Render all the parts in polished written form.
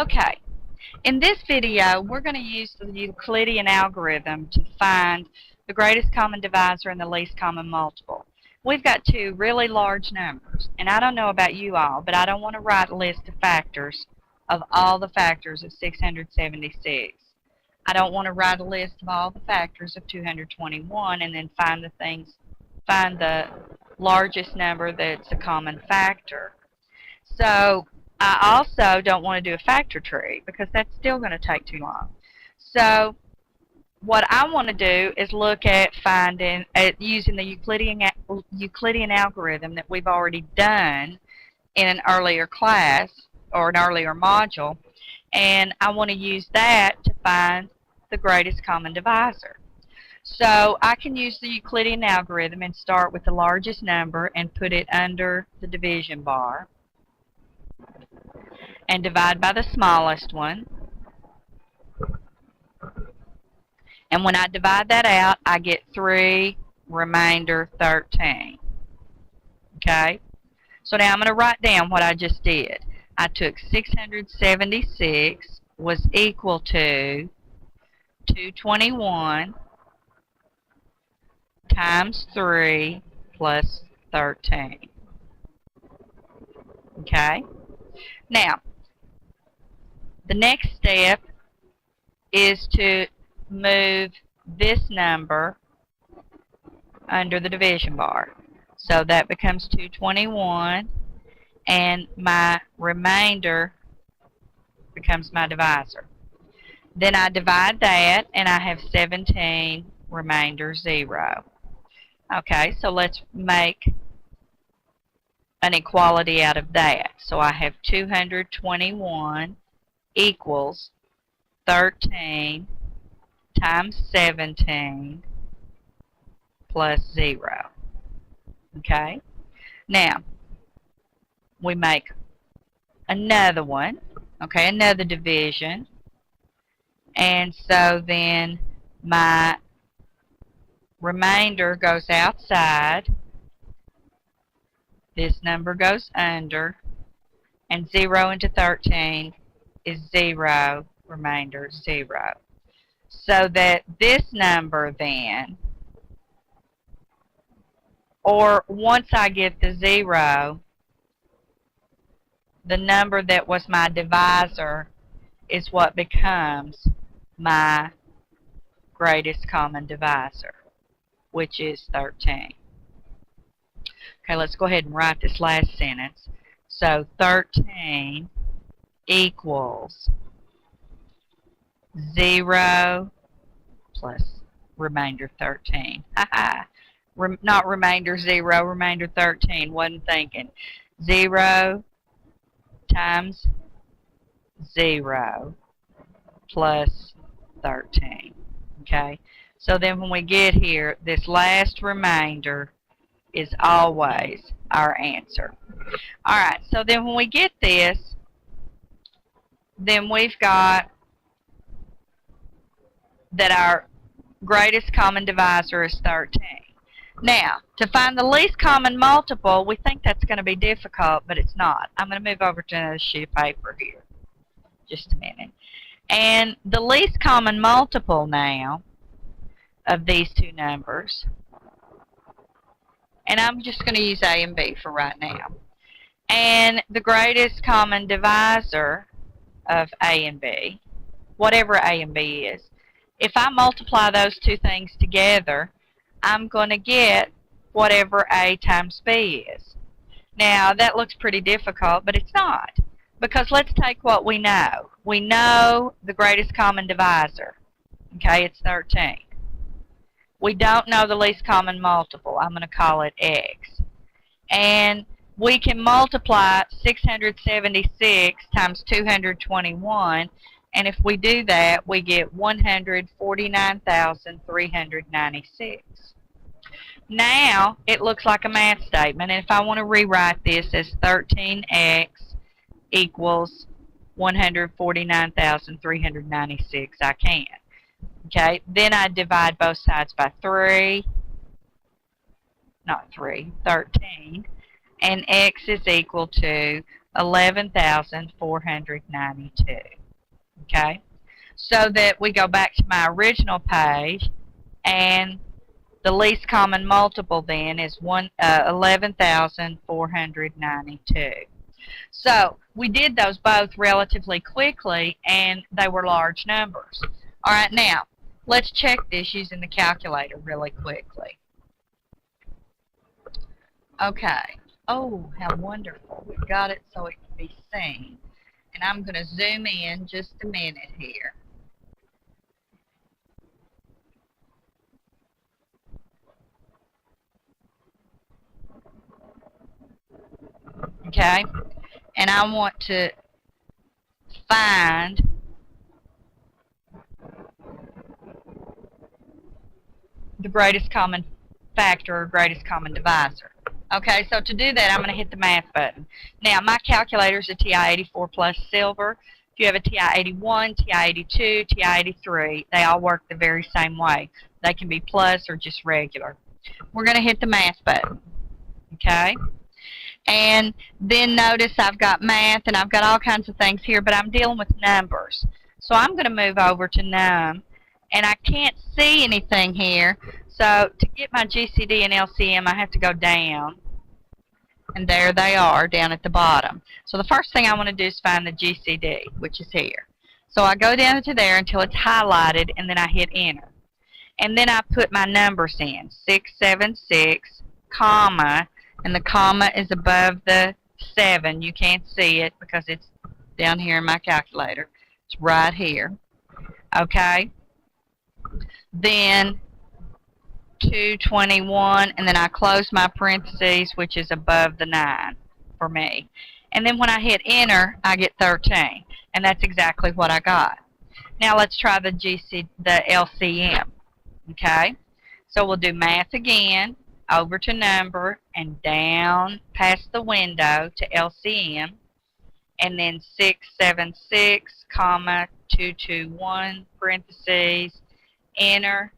Okay, in this video we're going to use the Euclidean algorithm to find the greatest common divisor and the least common multiple. We've got two really large numbers, and I don't know about you all, but I don't want to write a list of factors of all the factors of 676. I don't want to write a list of all the factors of 221 and then find the largest number that's a common factor. So I also don't want to do a factor tree because that's still going to take too long. So what I want to do is look at using the Euclidean algorithm that we've already done in an earlier class or an earlier module, and I want to use that to find the greatest common divisor. So I can use the Euclidean algorithm and start with the largest number and put it under the division bar and divide by the smallest one. And when I divide that out, I get 3 remainder 13. Okay? So now I'm going to write down what I just did. I took 676 was equal to 221 times 3 plus 13. Okay? Now, the next step is to move this number under the division bar. So that becomes 221, and my remainder becomes my divisor. Then I divide that, and I have 17 remainder 0. Okay, so let's make an equality out of that. So I have 221 equals 13 times 17 plus 0. Okay? Now, we make another one, okay, another division. And so then my remainder goes outside, this number goes under, and 0 into 13 is 0, remainder 0. So that this number then, or once I get the 0, the number that was my divisor is what becomes my greatest common divisor, which is 13. Okay, let's go ahead and write this last sentence. So 13 equals 0 plus remainder 13. Not remainder 0, remainder 13. Wasn't thinking. 0 times 0 plus 13. Okay? So then when we get here, this last remainder is always our answer. Alright, so then when we get this, then we've got that our greatest common divisor is 13. Now, to find the least common multiple, we think that's going to be difficult, but it's not. I'm going to move over to another sheet of paper here. Just a minute. And the least common multiple now of these two numbers, and I'm just going to use A and B for right now. And the greatest common divisor of A and B, whatever A and B is, if I multiply those two things together, I'm going to get whatever A times B is. Now, that looks pretty difficult, but it's not. Because let's take what we know. We know the greatest common divisor. Okay, it's 13. We don't know the least common multiple. I'm going to call it X. And we can multiply 676 times 221, and if we do that, we get 149,396. Now, it looks like a math statement, and if I want to rewrite this as 13x equals 149,396, I can. Okay, then I divide both sides by 13, and x is equal to 11,492. Okay? So that we go back to my original page, and the least common multiple then is 11,492. So we did those both relatively quickly, and they were large numbers. All right, now let's check this using the calculator really quickly. Okay. Oh, how wonderful. We've got it so it can be seen. And I'm going to zoom in just a minute here. Okay? And I want to find the greatest common factor or greatest common divisor. Okay, so to do that, I'm going to hit the math button. Now, my calculator is a TI-84 plus silver. If you have a TI-81, TI-82, TI-83, they all work the very same way. They can be plus or just regular. We're going to hit the math button. Okay? And then notice I've got math and I've got all kinds of things here, but I'm dealing with numbers. So I'm going to move over to num, and I can't see anything here. So to get my GCD and LCM, I have to go down. And there they are down at the bottom. So the first thing I want to do is find the GCD, which is here. So I go down to there until it's highlighted, and then I hit enter. And then I put my numbers in, 676, comma, and the comma is above the 7. You can't see it because it's down here in my calculator. It's right here. Okay? Then 221, and then I close my parentheses, which is above the 9 for me. And then when I hit enter, I get 13, and that's exactly what I got. Now let's try the LCM. Okay, so we'll do math again, over to number, and down past the window to LCM, and then 676, comma, 221, parentheses, enter.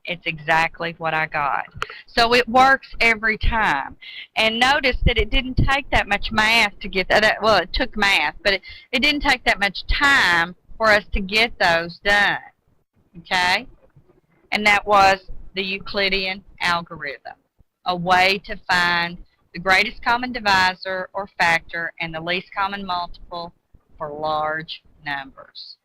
It's exactly what I got. So it works every time. And notice that it didn't take that much math to get that. Well, it took math, but it didn't take that much time for us to get those done. Okay? And that was the Euclidean algorithm, a way to find the greatest common divisor or factor and the least common multiple for large numbers.